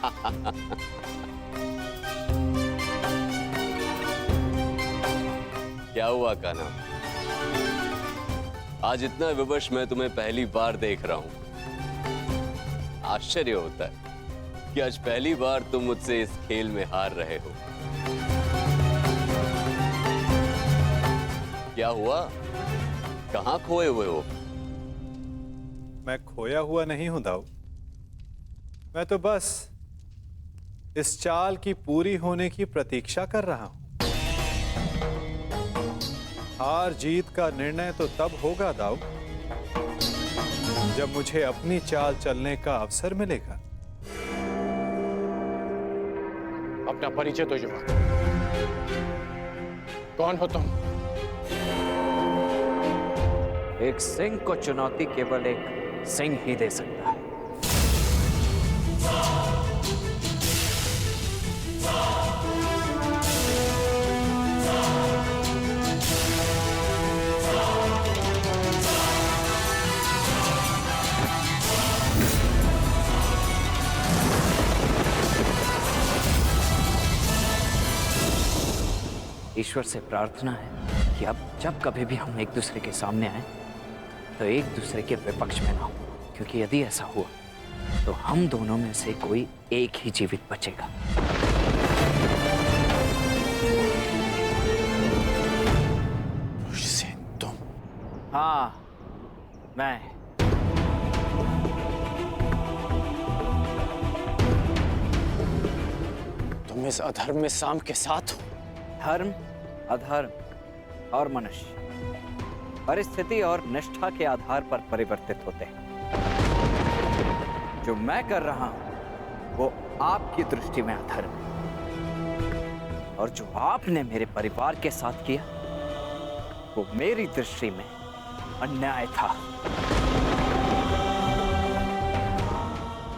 क्या हुआ कान्हा? आज इतना विवश मैं तुम्हें पहली बार देख रहा हूं। आश्चर्य होता है कि आज पहली बार तुम मुझसे इस खेल में हार रहे हो। क्या हुआ? कहां खोए हुए हो? मैं खोया हुआ नहीं हूं दाऊ। मैं तो बस इस चाल की पूरी होने की प्रतीक्षा कर रहा हूं। हार जीत का निर्णय तो तब होगा दाऊ जब मुझे अपनी चाल चलने का अवसर मिलेगा। अपना परिचय तो युवक, कौन हो तुम? एक सिंह को चुनौती केवल एक सिंह ही दे सकता है। ईश्वर से प्रार्थना है कि अब जब कभी भी हम एक दूसरे के सामने आए तो एक दूसरे के विपक्ष में ना हो, क्योंकि यदि ऐसा हुआ तो हम दोनों में से कोई एक ही जीवित बचेगा। तुम? हाँ, मैं। तुम इस अधर्म में शाम के साथ हो? धर्म, अधर्म और मनुष्य परिस्थिति और निष्ठा के आधार पर परिवर्तित होते हैं। जो मैं कर रहा हूं वो आपकी दृष्टि में अधर्म है, और जो आपने मेरे परिवार के साथ किया वो मेरी दृष्टि में अन्याय था।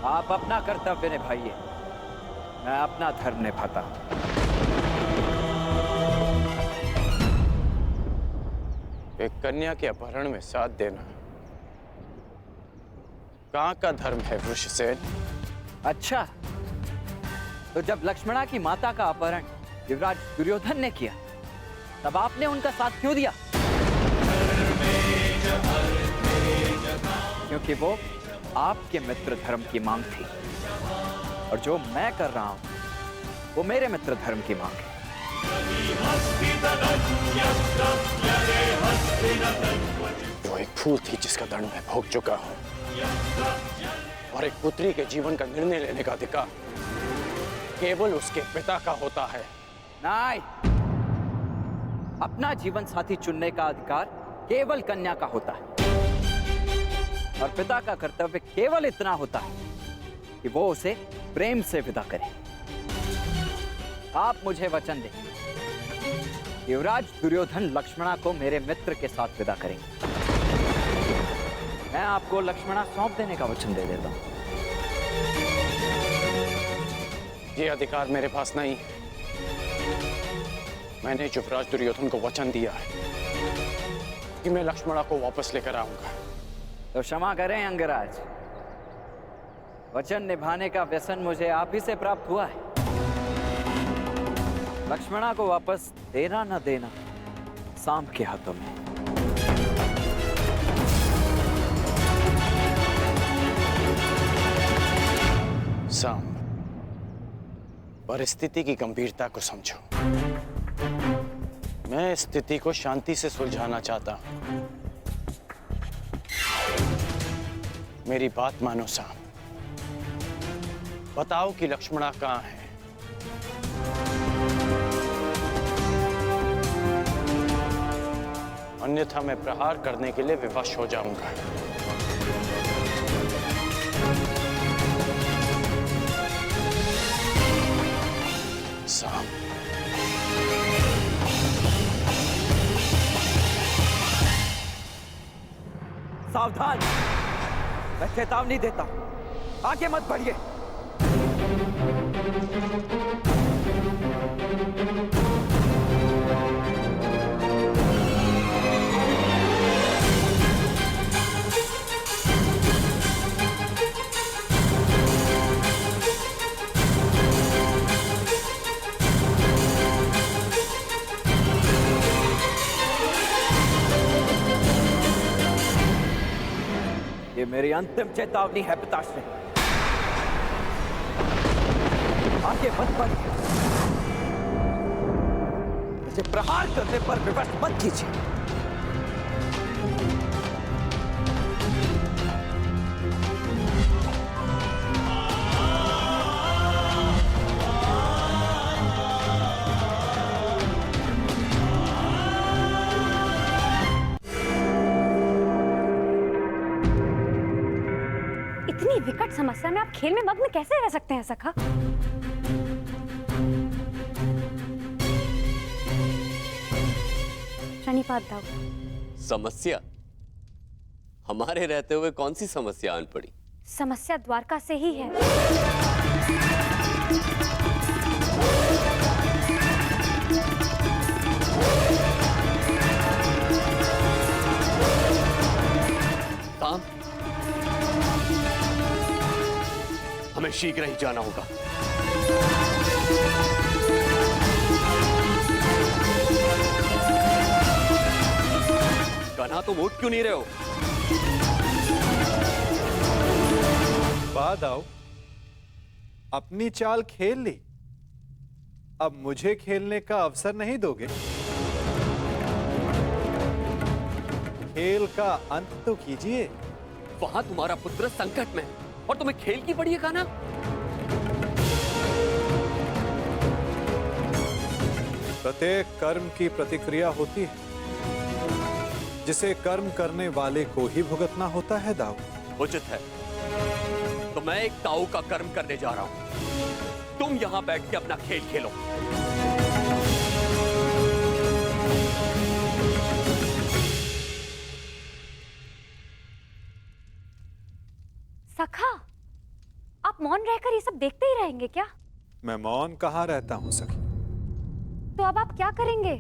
आप अपना कर्तव्य निभाइए, मैं अपना धर्म निभाता हूं। एक कन्या के अपहरण में साथ देना कहाँ का धर्म है वृषसेन? अच्छा, तो जब लक्ष्मणा की माता का अपहरण युवराज दुर्योधन ने किया तब आपने उनका साथ क्यों दिया? क्योंकि वो आपके मित्र धर्म की मांग थी, और जो मैं कर रहा हूं वो मेरे मित्र धर्म की मांग है। जो एक फूल थी जिसका दंड मैं भोग चुका हूं, और एक पुत्री के जीवन का निर्णय लेने का अधिकार केवल उसके पिता का होता है। नहीं, अपना जीवन साथी चुनने का अधिकार केवल कन्या का होता है, और पिता का कर्तव्य केवल इतना होता है कि वो उसे प्रेम से विदा करे। आप मुझे वचन दें, युवराज दुर्योधन लक्ष्मणा को मेरे मित्र के साथ विदा करेंगे। मैं आपको लक्ष्मणा सौंप देने का वचन दे देता हूं। ये अधिकार मेरे पास नहीं है। मैंने युवराज दुर्योधन को वचन दिया है कि मैं लक्ष्मणा को वापस लेकर आऊंगा। तो क्षमा करें अंगराज, वचन निभाने का व्यसन मुझे आप ही से प्राप्त हुआ है। लक्ष्मणा को वापस देना न देना सांब के हाथों में। सांब, परिस्थिति की गंभीरता को समझो। मैं स्थिति को शांति से सुलझाना चाहता हूं। मेरी बात मानो सांब। बताओ कि लक्ष्मणा कहां है? अन्यथा मैं प्रहार करने के लिए विवश हो जाऊंगा। सांब, सावधान, मैं चेतावनी देता हूं, आगे मत बढ़िए। ये मेरी अंतिम चेतावनी है पिताश्री। आगे मत बढ़िए, मुझे प्रहार करने पर विवश मत कीजिए। इतनी विकट समस्या में आप खेल में मग्न कैसे रह सकते हैं सखा? प्रणिपात दाऊ। समस्या? हमारे रहते हुए कौन सी समस्या आन पड़ी? समस्या द्वारका से ही है। काम? हमें शीघ्र ही जाना होगा। कन्हा, तुम उठ क्यों नहीं रहे हो? बाद आओ, अपनी चाल खेल ली, अब मुझे खेलने का अवसर नहीं दोगे? खेल का अंत तो कीजिए। वहां तुम्हारा पुत्र संकट में और तुम्हें खेल की पड़ी है कान्हा? प्रत्येक कर्म की प्रतिक्रिया होती है, जिसे कर्म करने वाले को ही भुगतना होता है दाऊ। उचित है, तो मैं एक ताऊ का कर्म करने जा रहा हूं। तुम यहां बैठ के अपना खेल खेलो। सखा, आप मौन रहकर ये सब देखते ही रहेंगे क्या? मैं मौन कहाँ रहता हूं सखी। तो अब आप क्या करेंगे?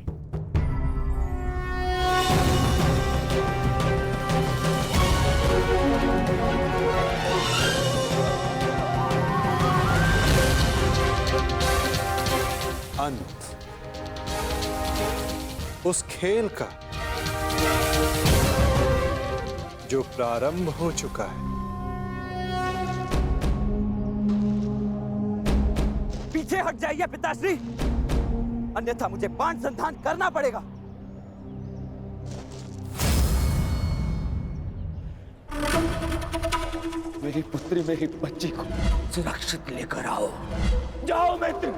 अंत उस खेल का जो प्रारंभ हो चुका है। पीछे हट जाइए पिताश्री, अन्यथा मुझे बाण संधान करना पड़ेगा। मेरी पुत्री, मेरी बच्ची को सुरक्षित लेकर आओ। जाओ मैत्री।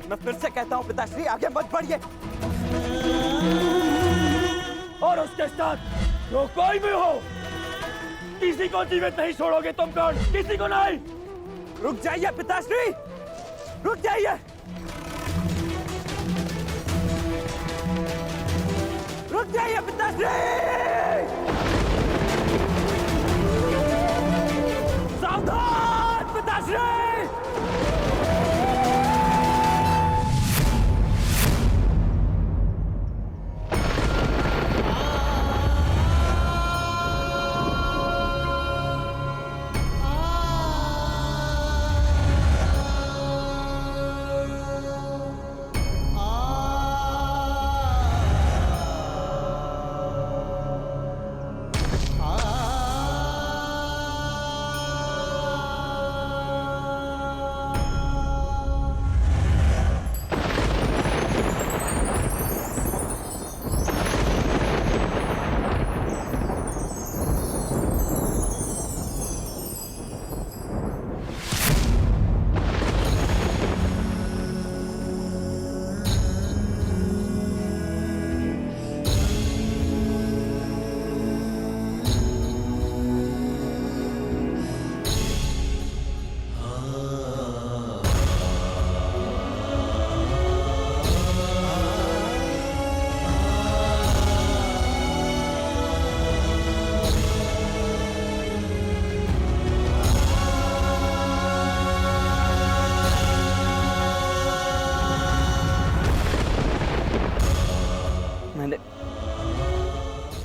मैं फिर से कहता हूं पिताश्री, आगे मत बढ़िए। और उसके साथ जो कोई भी हो, किसी को जीवित नहीं छोड़ोगे तुम। कौन? किसी को नहीं। रुक जाइए पिताश्री, रुक जाइए। रुक जाइए पिताश्री। सावधान पिताश्री।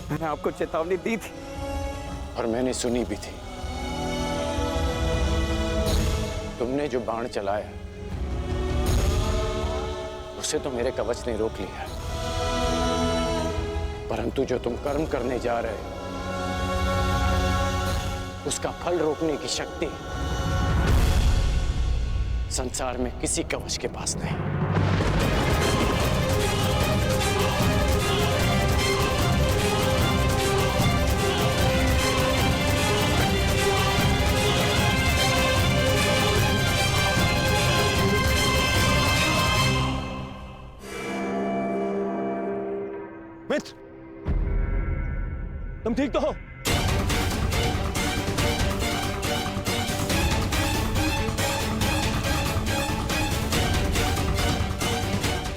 मैंने आपको चेतावनी दी थी और मैंने सुनी भी थी। तुमने जो बाण चलाया उसे तो मेरे कवच ने रोक लिया, परंतु जो तुम कर्म करने जा रहे हो उसका फल रोकने की शक्ति संसार में किसी कवच के पास नहीं। मित्र, तुम ठीक तो हो?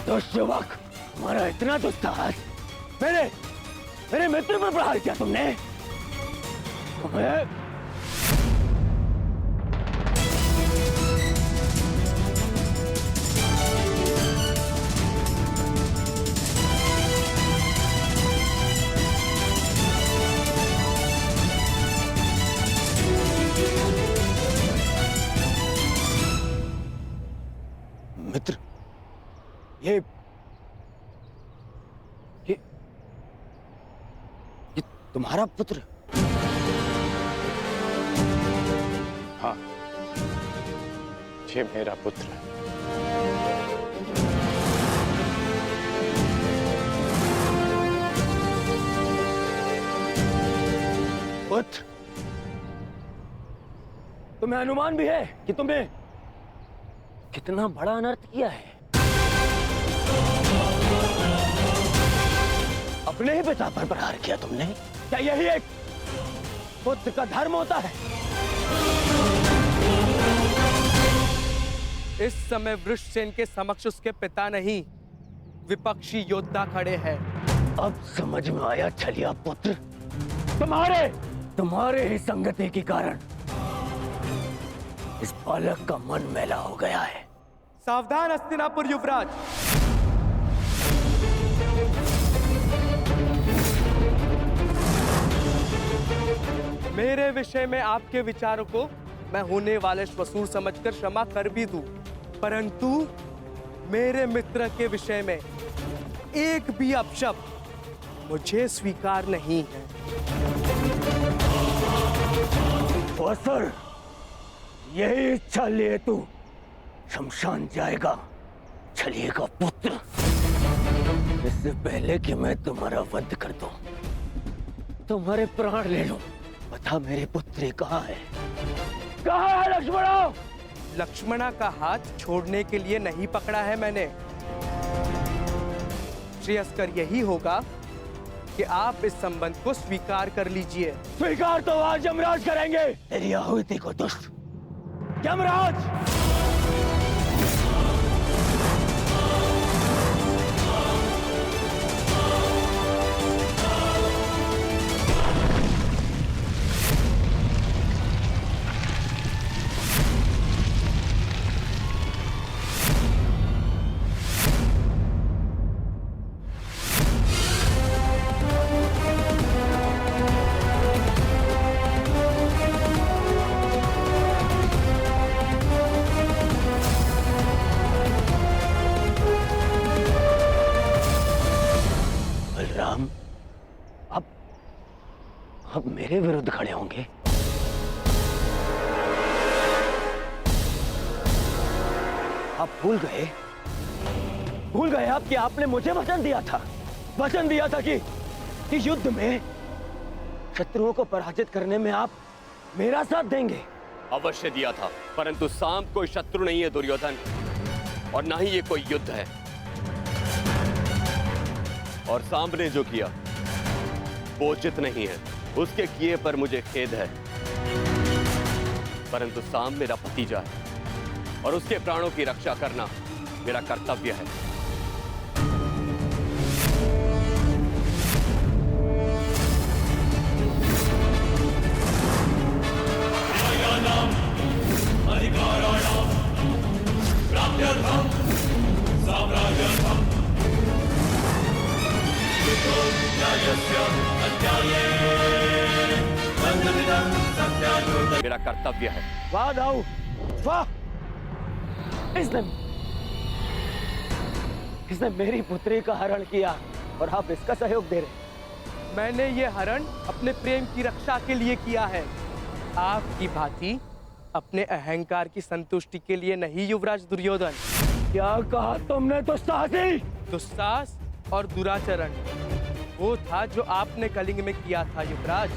दुष्यवक, तुम्हारा इतना दुस्साहस मेरे मित्र पर प्रहार किया तुमने। तुम्हें मित्र, ये तुम्हारा पुत्र? हाँ, ये मेरा पुत्र है। पुत्र, तुम्हें अनुमान भी है कि तुमने कितना बड़ा अनर्थ किया है। अपने ही पिता पर प्रहार किया तुमने। क्या यही एक पुत्र का धर्म होता है? इस समय वृषसेन के समक्ष उसके पिता नहीं, विपक्षी योद्धा खड़े हैं। अब समझ में आया छलिया पुत्र, तुम्हारे ही संगति के कारण इस बालक का मन मैला हो गया है। सावधान हस्तिनापुर युवराज। मेरे विषय में आपके विचारों को मैं होने वाले श्वशुर समझकर क्षमा कर भी दूं, परंतु मेरे मित्र के विषय में एक भी अपशब्द मुझे स्वीकार नहीं है। असुर, यही इच्छा लिए तू शमशान जाएगा छलिए का पुत्र। इससे पहले कि मैं तुम्हारा वध कर दूं, तुम्हारे प्राण ले लूं, बता मेरी पुत्री कहाँ है? कहाँ है लक्ष्मणा? लक्ष्मणा का हाथ छोड़ने के लिए नहीं पकड़ा है मैंने। श्रेयस्कर यही होगा कि आप इस संबंध को स्वीकार कर लीजिए। स्वीकार तो आज यमराज करेंगे। तेरी आहुति को दुष्ट यमराज। बलराम, अब मेरे विरुद्ध खड़े होंगे। आप भूल गए आप कि आपने मुझे वचन दिया था कि युद्ध में शत्रुओं को पराजित करने में आप मेरा साथ देंगे। अवश्य दिया था, परंतु सांब कोई शत्रु नहीं है दुर्योधन, और ना ही ये कोई युद्ध है। और सांब ने जो किया वो उचित नहीं है, उसके किए पर मुझे खेद है, परंतु सांब मेरा भतीजा है और उसके प्राणों की रक्षा करना मेरा कर्तव्य है। मेरा कर्तव्य है। वाह दाऊ, वाह! इसने मेरी पुत्री का हरण किया और आप इसका सहयोग दे रहे। मैंने ये हरण अपने प्रेम की रक्षा के लिए किया है। आपकी भांति अपने अहंकार की संतुष्टि के लिए नहीं युवराज दुर्योधन। क्या कहा तुमने दुस्साहसी? दुस्साहस और दुराचरण वो था जो आपने कलिंग में किया था युवराज।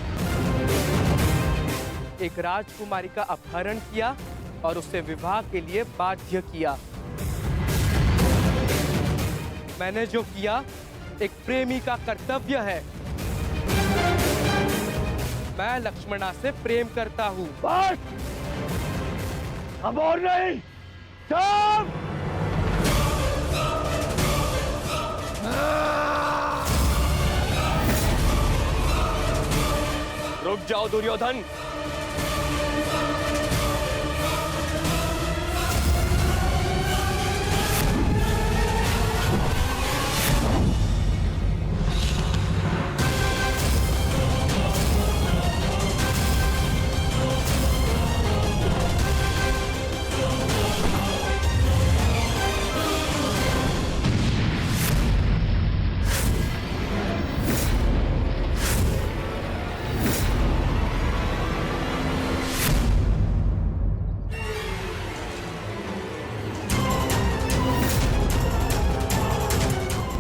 एक राजकुमारी का अपहरण किया और उससे विवाह के लिए बाध्य किया। मैंने जो किया एक प्रेमी का कर्तव्य है। मैं लक्ष्मणा से प्रेम करता हूँ। बस, अब और नहीं। सब रुक जाओ दुर्योधन।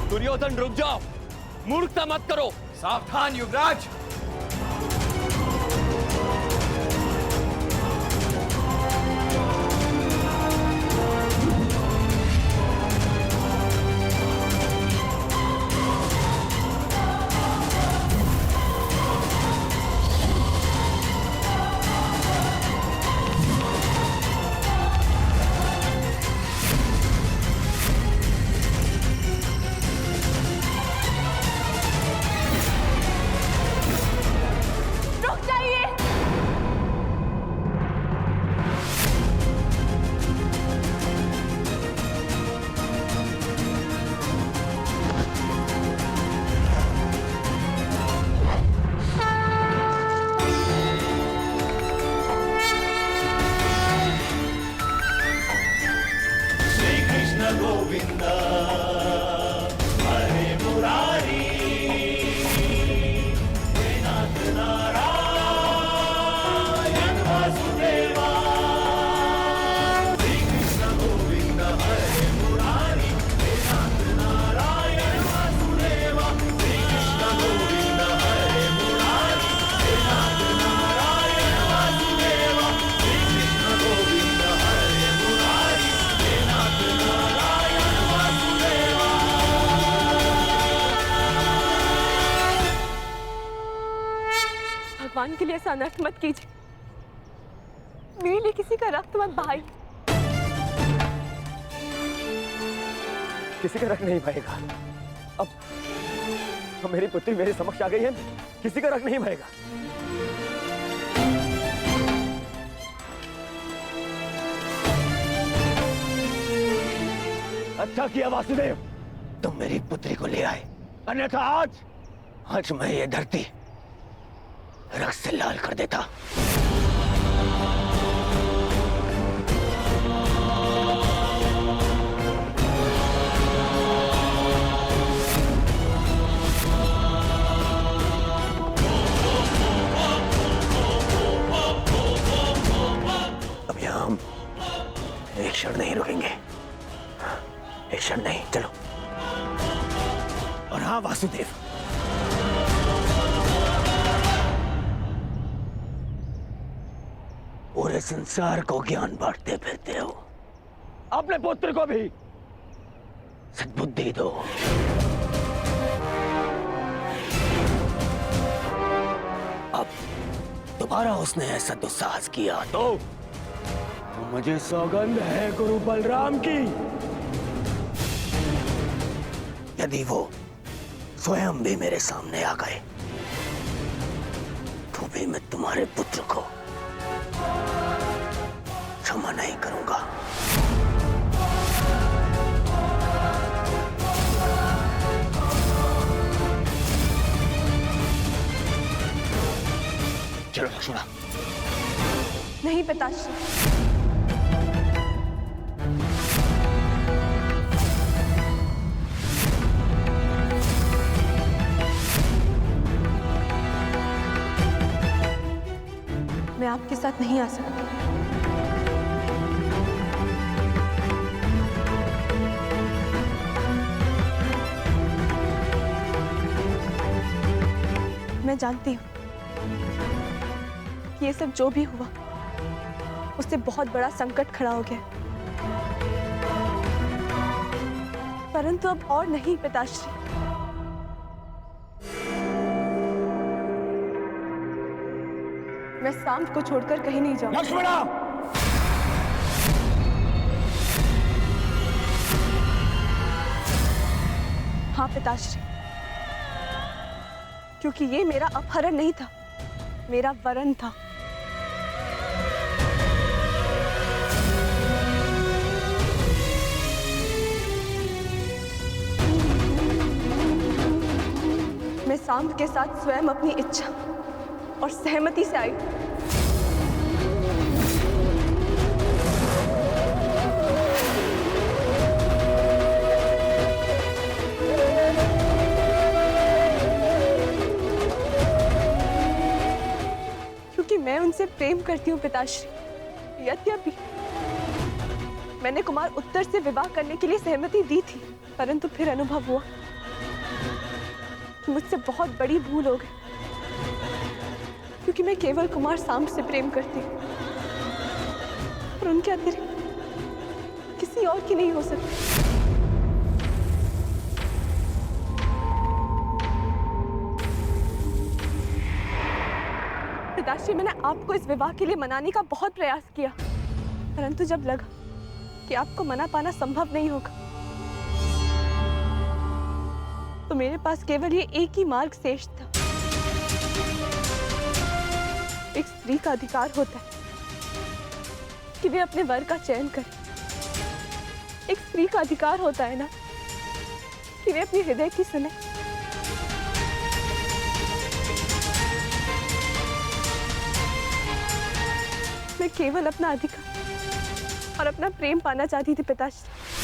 दुर्योधन रुक जाओ, मूर्खता मत करो। सावधान युवराज। भगवान के लिए ऐसा अनर्थ मत कीजिए। मेरे लिए किसी का रक्त मत बहाइए। किसी का रख नहीं पाएगा। अब मेरी पुत्री मेरे समक्ष आ गई है, किसी का रख नहीं पाएगा। अच्छा किया वासुदेव, तुम मेरी पुत्री को ले आए, अन्यथा आज मैं ये धरती रक्त से लाल कर देता। अब यहां हम एक क्षण नहीं रुकेंगे, एक क्षण नहीं, चलो। और हाँ वासुदेव, पूरे संसार को ज्ञान बांटते फिरते हो, अपने पुत्र को भी सद्बुद्धि दो। अब दोबारा उसने ऐसा दुस्साहस किया तो मुझे सौगंध है गुरु बलराम की, यदि वो स्वयं भी मेरे सामने आ गए तो भी मैं तुम्हारे पुत्र को क्षमा नहीं करूंगा। चलो लक्ष्मणा। नहीं पिताश्री, मैं आपके साथ नहीं आ सकती। मैं जानती हूँ कि ये सब जो भी हुआ उससे बहुत बड़ा संकट खड़ा हो गया, परंतु अब और नहीं पिताश्री। मैं सांप को छोड़कर कहीं नहीं जाऊंगी। लक्ष्मणा! हाँ पिताश्री, क्योंकि ये मेरा अपहरण नहीं था, मेरा वरन था। मैं सांप के साथ स्वयं अपनी इच्छा और सहमति से आई। क्योंकि मैं उनसे प्रेम करती हूँ पिताश्री। यद्यपि मैंने कुमार उत्तर से विवाह करने के लिए सहमति दी थी, परंतु फिर अनुभव हुआ कि मुझसे बहुत बड़ी भूल हो गई, क्योंकि मैं केवल कुमार सांब से प्रेम करती हूँ और उनके अतिरिक्त किसी और की नहीं हो सकती। पिताश्री, मैंने आपको इस विवाह के लिए मनाने का बहुत प्रयास किया, परंतु जब लगा कि आपको मना पाना संभव नहीं होगा, तो मेरे पास केवल ये एक ही मार्ग शेष था। एक स्त्री का अधिकार होता है कि वे अपने वर का चयन करे। एक स्त्री का अधिकार होता है ना कि वे अपने हृदय की सुने। मैं केवल अपना अधिकार और अपना प्रेम पाना चाहती थी पिताश्री।